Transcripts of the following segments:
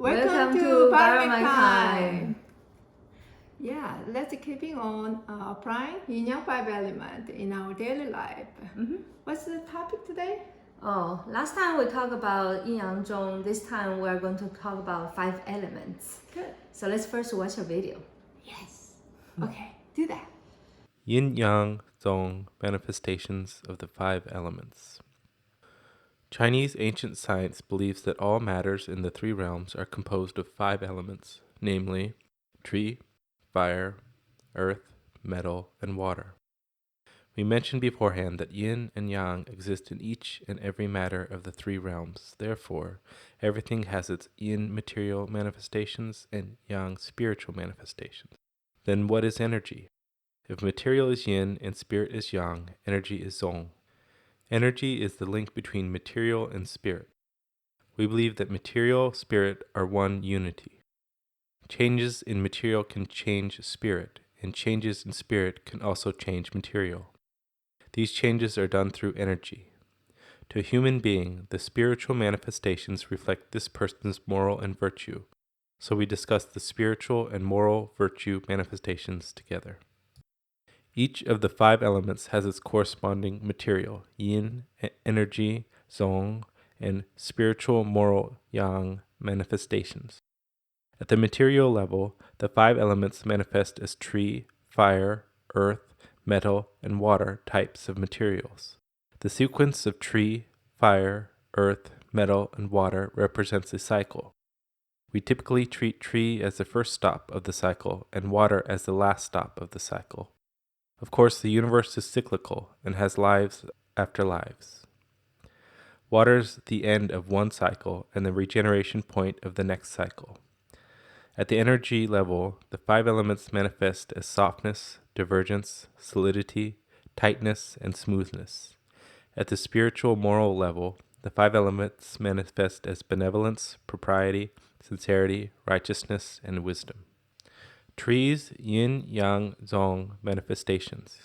Welcome to Biomic Time. Yeah, let's keeping on applying Yin-Yang 5 element in our daily life. What's the topic today? Oh, last time we talked about Yin-Yang-Zhong. This time we are going to talk about 5 elements. Good. So let's first watch a video. Yes. Okay, do that. Yin-Yang-Zhong manifestations of the 5 elements. Chinese ancient science believes that all matters in the 3 realms are composed of 5 elements, namely tree, fire, earth, metal, and water. We mentioned beforehand that yin and yang exist in each and every matter of the 3 realms. Therefore, everything has its yin material manifestations and yang spiritual manifestations. Then what is energy? If material is yin and spirit is yang, energy is zong. Energy is the link between material and spirit. We believe that material, spirit are one unity. Changes in material can change spirit, and changes in spirit can also change material. These changes are done through energy. To a human being, the spiritual manifestations reflect this person's moral and virtue, so we discuss the spiritual and moral virtue manifestations together. Each of the 5 elements has its corresponding material, yin, energy, zong, and spiritual, moral, yang manifestations. At the material level, the 5 elements manifest as tree, fire, earth, metal, and water types of materials. The sequence of tree, fire, earth, metal, and water represents a cycle. We typically treat tree as the first stop of the cycle and water as the last stop of the cycle. Of course, the universe is cyclical and has lives after lives. Water's the end of one cycle and the regeneration point of the next cycle. At the energy level, the 5 elements manifest as softness, divergence, solidity, tightness, and smoothness. At the spiritual moral level, the 5 elements manifest as benevolence, propriety, sincerity, righteousness, and wisdom. Trees, Yin-Yang-Zhong manifestations.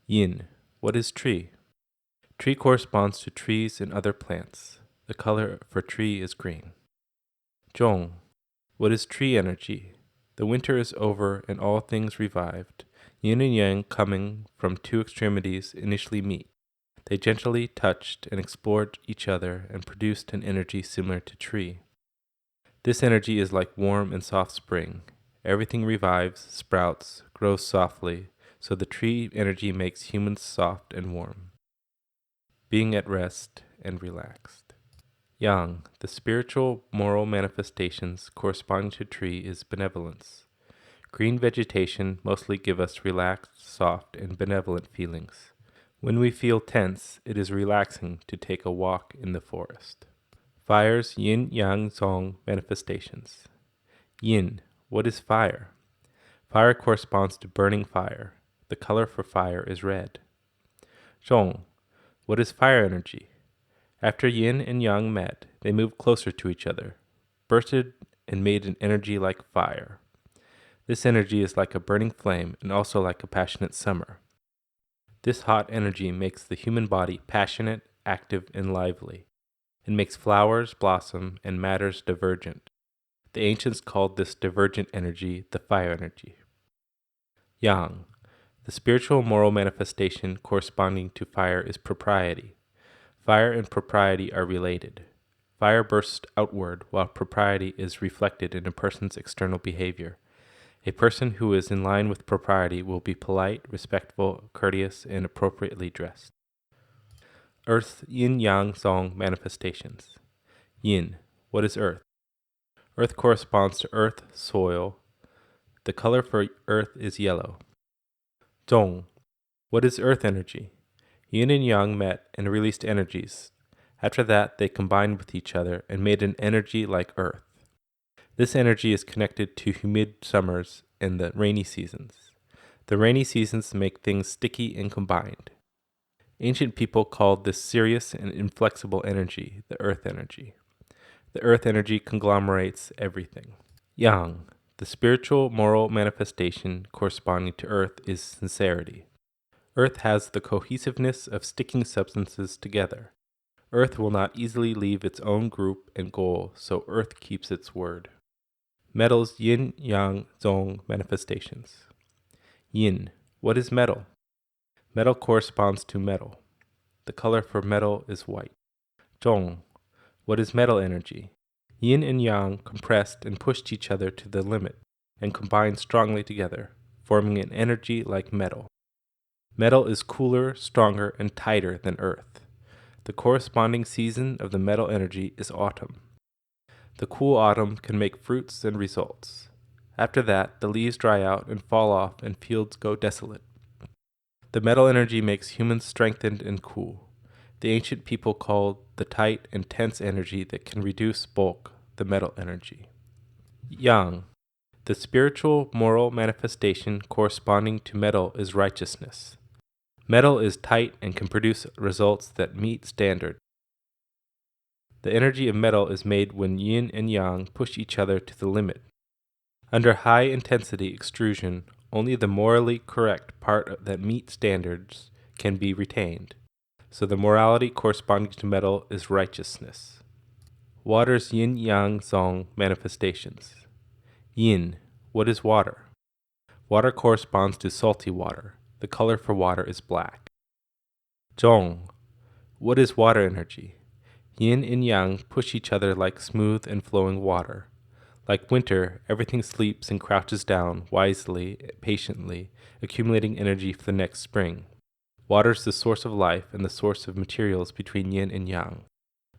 Yin. What is tree? Tree corresponds to trees and other plants. The color for tree is green. Zhong. What is tree energy? The winter is over and all things revived. Yin and yang coming from 2 extremities initially meet. They gently touched and explored each other and produced an energy similar to tree. This energy is like warm and soft spring. Everything revives, sprouts, grows softly, so the tree energy makes humans soft and warm, being at rest and relaxed. Yang, the spiritual moral manifestations corresponding to tree, is benevolence. Green vegetation mostly give us relaxed, soft, and benevolent feelings. When we feel tense, it is relaxing to take a walk in the forest. Fire's Yin-Yang-Zhong manifestations. Yin. What is fire? Fire corresponds to burning fire. The color for fire is red. Zhong. What is fire energy? After yin and yang met, they moved closer to each other, bursted and made an energy like fire. This energy is like a burning flame and also like a passionate summer. This hot energy makes the human body passionate, active, and lively. It makes flowers blossom and matters divergent. The ancients called this divergent energy the fire energy. Yang. The spiritual moral manifestation corresponding to fire is propriety. Fire and propriety are related. Fire bursts outward while propriety is reflected in a person's external behavior. A person who is in line with propriety will be polite, respectful, courteous, and appropriately dressed. Earth's Yin-Yang-Zhong manifestations. Yin. What is earth? Earth corresponds to earth, soil. The color for earth is yellow. Zhong. What is earth energy? Yin and yang met and released energies. After that, they combined with each other and made an energy like earth. This energy is connected to humid summers and the rainy seasons. The rainy seasons make things sticky and combined. Ancient people called this serious and inflexible energy the earth energy. The earth energy conglomerates everything. Yang, the spiritual moral manifestation corresponding to earth, is sincerity. Earth has the cohesiveness of sticking substances together. Earth will not easily leave its own group and goal, so Earth keeps its word. Metal's Yin-Yang-Zhong manifestations. Yin. What is metal? Metal corresponds to metal. The color for metal is white. Zhong. What is metal energy? Yin and yang compressed and pushed each other to the limit and combined strongly together, forming an energy like metal. Metal is cooler, stronger, and tighter than earth. The corresponding season of the metal energy is autumn. The cool autumn can make fruits and results. After that, the leaves dry out and fall off and fields go desolate. The metal energy makes humans strengthened and cool. The ancient people called the tight and tense energy that can reduce bulk the metal energy. Yang. The spiritual moral manifestation corresponding to metal is righteousness. Metal is tight and can produce results that meet standard. The energy of metal is made when yin and yang push each other to the limit. Under high-intensity extrusion, only the morally correct part that meets standards can be retained. So the morality corresponding to metal is righteousness. Water's yin-yang-zhong manifestations. Yin. What is water? Water corresponds to salty water. The color for water is black. Zhong. What is water energy? Yin and yang push each other like smooth and flowing water. Like winter, everything sleeps and crouches down wisely, patiently, accumulating energy for the next spring. Water is the source of life and the source of materials between yin and yang.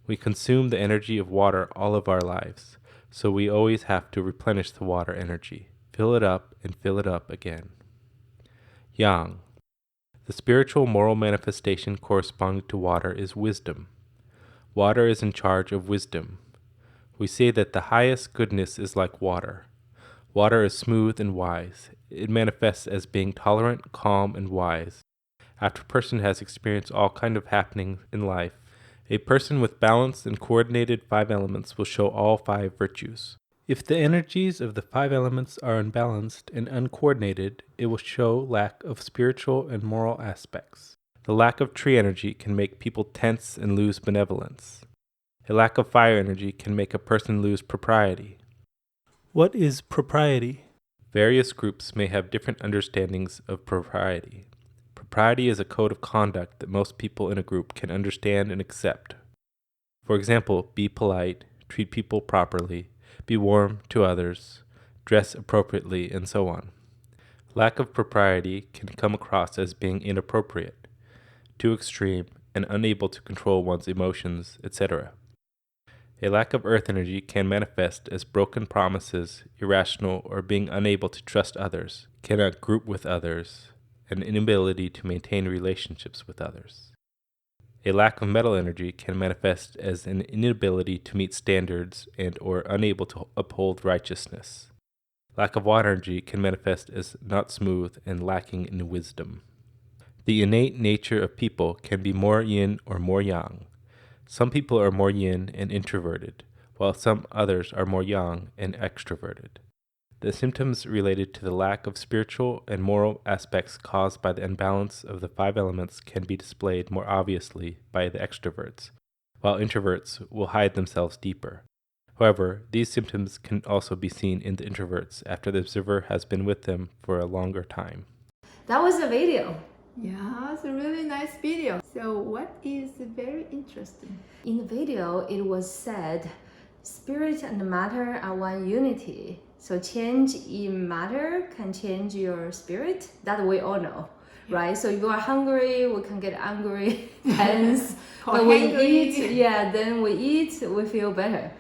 We consume the energy of water all of our lives, so we always have to replenish the water energy, fill it up and fill it up again. Yang. The spiritual moral manifestation corresponding to water is wisdom. Water is in charge of wisdom. We say that the highest goodness is like water. Water is smooth and wise. It manifests as being tolerant, calm, and wise. After a person has experienced all kinds of happenings in life, a person with balanced and coordinated 5 elements will show all 5 virtues. If the energies of the 5 elements are unbalanced and uncoordinated, it will show lack of spiritual and moral aspects. The lack of tree energy can make people tense and lose benevolence. A lack of fire energy can make a person lose propriety. What is propriety? Various groups may have different understandings of propriety. Propriety is a code of conduct that most people in a group can understand and accept. For example, be polite, treat people properly, be warm to others, dress appropriately, and so on. Lack of propriety can come across as being inappropriate, too extreme, and unable to control one's emotions, etc. A lack of earth energy can manifest as broken promises, irrational, or being unable to trust others, cannot group with others, an inability to maintain relationships with others. A lack of metal energy can manifest as an inability to meet standards and or unable to uphold righteousness. Lack of water energy can manifest as not smooth and lacking in wisdom. The innate nature of people can be more yin or more yang. Some people are more yin and introverted, while some others are more yang and extroverted. The symptoms related to the lack of spiritual and moral aspects caused by the imbalance of the 5 elements can be displayed more obviously by the extroverts, while introverts will hide themselves deeper. However, these symptoms can also be seen in the introverts after the observer has been with them for a longer time. That was a video. Yeah, it's a really nice video. So what is very interesting? In the video, it was said, spirit and matter are one unity. So change in matter can change your spirit. That we all know, right? So if you are hungry, we can get angry, tense. But we eat, then we eat, we feel better.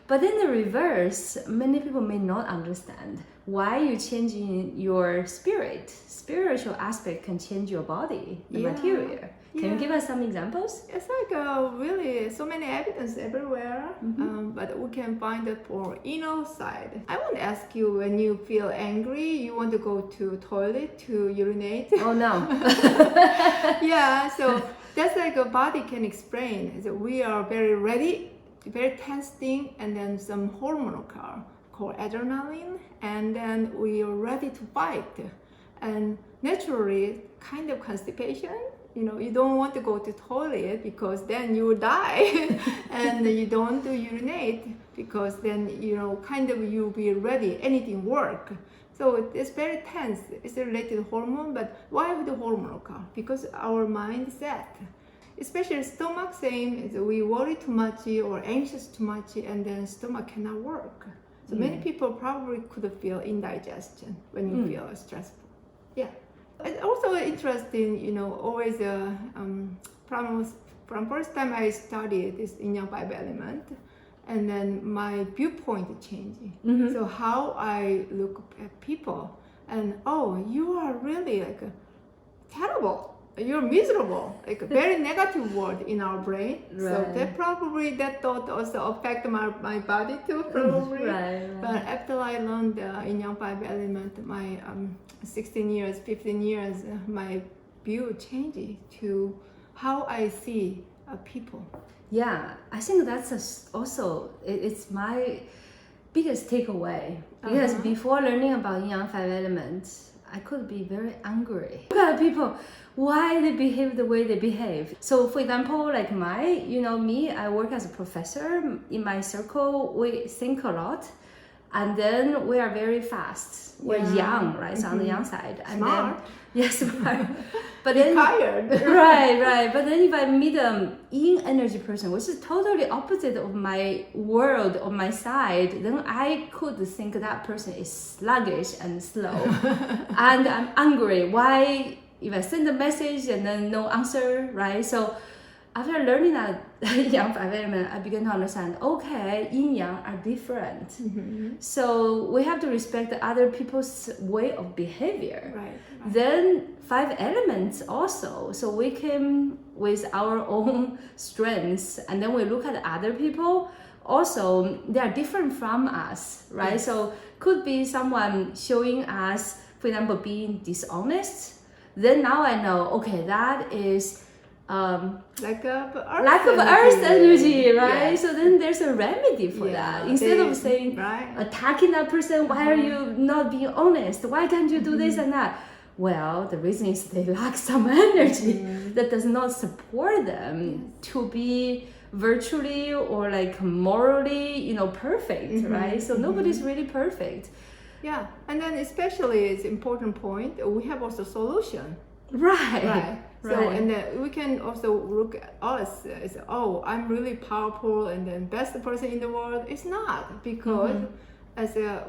But then the reverse, many people may not understand why you changing your spirit. Spiritual aspect can change your body, the material. Can you give us some examples? It's like really so many evidence everywhere, but we can find it for inner side. I want to ask you, when you feel angry, you want to go to toilet to urinate? Oh no. Yeah, so that's like a body can explain. So we are very ready, very testing, and then some hormonal called adrenaline, and then we are ready to fight. And naturally, kind of constipation you don't want to go to toilet because then you will die, and you don't want to urinate because then kind of you'll be ready, anything work. So it's very tense. It's related to hormone, but why the hormonal car? Because our mindset, especially stomach, same is we worry too much or anxious too much, and then stomach cannot work. So many people probably could feel indigestion when you feel stressful. Yeah. It's also interesting, always from first time I studied this Yin-Yang 5 element, and then my viewpoint changing. So how I look at people, and you are really like terrible. You're miserable, like a very negative word in our brain. Right. So that thought also affect my body too, probably. Right. But after I learned the Yin-Yang 5 element, my 16 years, 15 years, my view changed to how I see people. Yeah, I think that's it's my biggest takeaway, because before learning about Yin-Yang 5 elements, I could be very angry. Look at people, why they behave the way they behave. So for example, like me, I work as a professor. In my circle, we think a lot, and then we are very fast. We're young, right? So on the young side. And Smart. Then, yes, smart. But then, Tired. right. But then if I meet a yin energy person, which is totally opposite of my world, of my side, then I could think that person is sluggish and slow. And I'm angry. Why, if I send a message and then no answer, right? So after learning that Yang 5 element, I began to understand, okay, yin yang are different. So we have to respect other people's way of behavior. Right. Then 5 elements also. So we came with our own strengths, and then we look at other people. Also, they are different from us, right? Yes. So could be someone showing us, for example, being dishonest. Then now I know, okay, that is lack of earth energy, right? Yes. So then there's a remedy for that. Instead of saying, attacking that person, why are you not being honest? Why can't you do this and that? Well, the reason is they lack some energy that does not support them to be virtually or like morally, perfect, right? So nobody's really perfect. Yeah, and then especially it's important point, we have also solution. Right. So, and then we can also look at us as, I'm really powerful and then best person in the world. It's not, because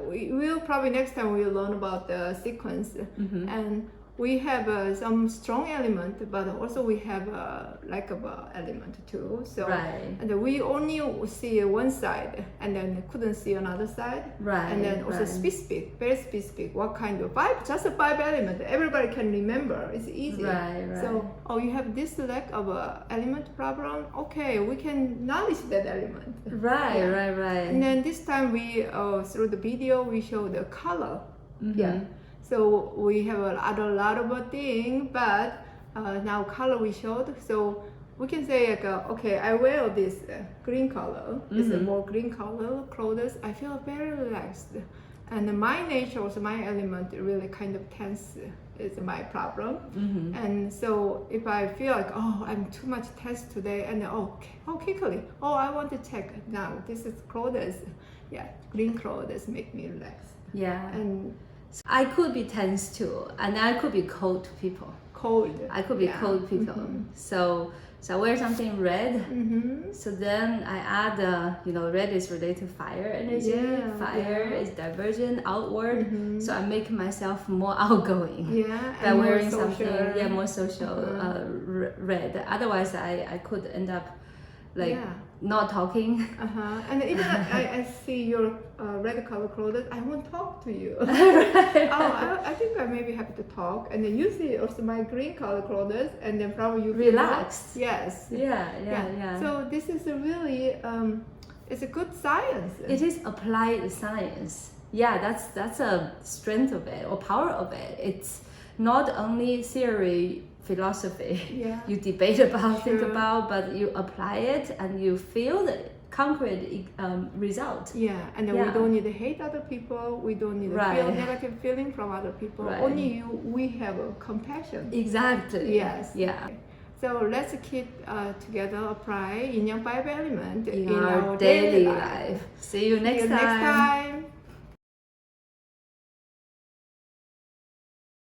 we will probably next time we'll learn about the sequence, and we have some strong element, but also we have a lack of element too. So, and we only see one side, and then couldn't see another side. Right. And then also specific, very specific. What kind of 5? Just a 5 element. Everybody can remember. It's easy. Right. So, you have this lack of element problem. Okay, we can knowledge that element. Right. And then this time we through the video we show the color. Yeah. So we have a lot of thing, but now color we showed. So we can say like, okay, I wear this green color. It's a more green color clothes. I feel very relaxed, and my nature, also my element, really kind of tense is my problem. And so if I feel like, I'm too much tense today, and quickly, I want to check now. This is clothes. Yeah, green clothes make me relax. Yeah. And I could be tense too, and I could be cold to people. I could be cold people. So I wear something red. So then I add, red is related to fire energy. Fire is divergent, outward. So I make myself more outgoing. By wearing something, more social, red. Otherwise, I could end up like not talking. And even I see your red color clothes, I won't talk to you. I think I maybe have to talk. And then you see also my green color clothes, and then probably you relaxed. Yes. Yeah. So this is a really it's a good science. It is applied science. Yeah, that's a strength of it or power of it. It's not only theory, philosophy you debate about, think about, but you apply it and you feel the concrete result. And then we don't need to hate other people. We don't need to feel negative feeling from other people. Only we have compassion. Exactly. Yes. So let's keep together apply Yin Yang 5 element in our daily life. See you next See you next time.